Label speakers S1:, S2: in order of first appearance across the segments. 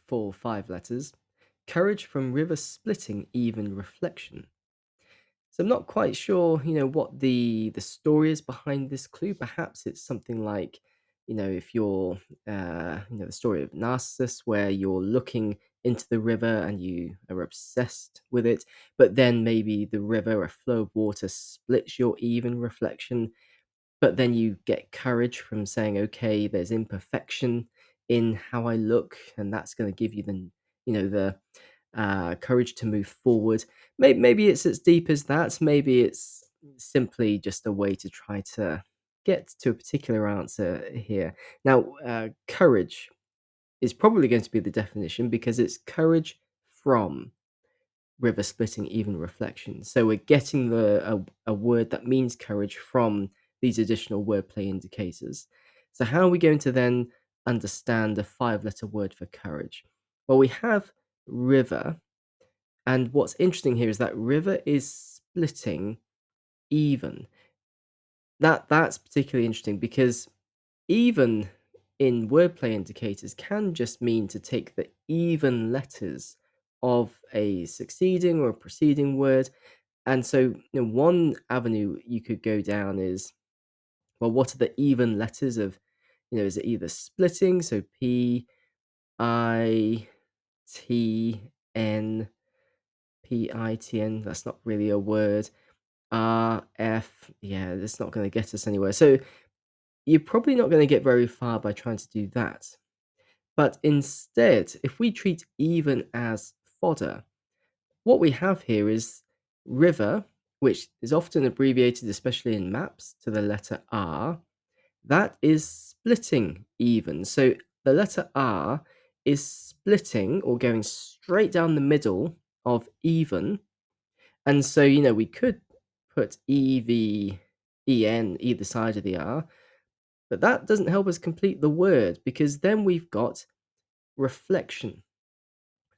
S1: for 5 letters. Courage from river splitting even reflection. So I'm not quite sure, what the story is behind this clue. Perhaps it's something like, if you're, the story of Narcissus, where you're looking into the river and you are obsessed with it, but then maybe the river, a flow of water, splits your even reflection, but then you get courage from saying, "Okay, there's imperfection in how I look," and that's gonna give you the courage to move forward. Maybe it's as deep as that. Maybe it's simply just a way to try to get to a particular answer here. Now, courage is probably going to be the definition because it's courage from river splitting even reflection. So we're getting a word that means courage from these additional wordplay indicators. So how are we going to then understand a 5 letter word for courage? Well, we have river, and what's interesting here is that river is splitting even. That's particularly interesting because even in wordplay indicators can just mean to take the even letters of a succeeding or a preceding word. And so, one avenue you could go down is, well, what are the even letters of, is it either splitting, so Pitn, that's not really a word. F, yeah, that's not going to get us anywhere. So you're probably not going to get very far by trying to do that. But instead, if we treat even as fodder, what we have here is river, which is often abbreviated, especially in maps, to the letter R. That is splitting even. So the letter R is splitting or going straight down the middle of even. And so, we could put either side of the R, but that doesn't help us complete the word because then we've got reflection.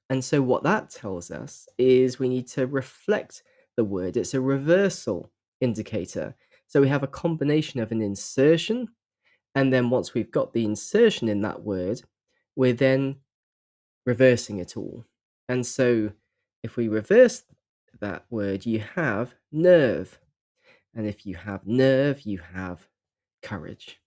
S1: And so, what that tells us is we need to reflect the word. It's a reversal indicator. So, we have a combination of an insertion, and then once we've got the insertion in that word, we're then reversing it all. And so, if we reverse that word, you have nerve. And if you have nerve, you have courage.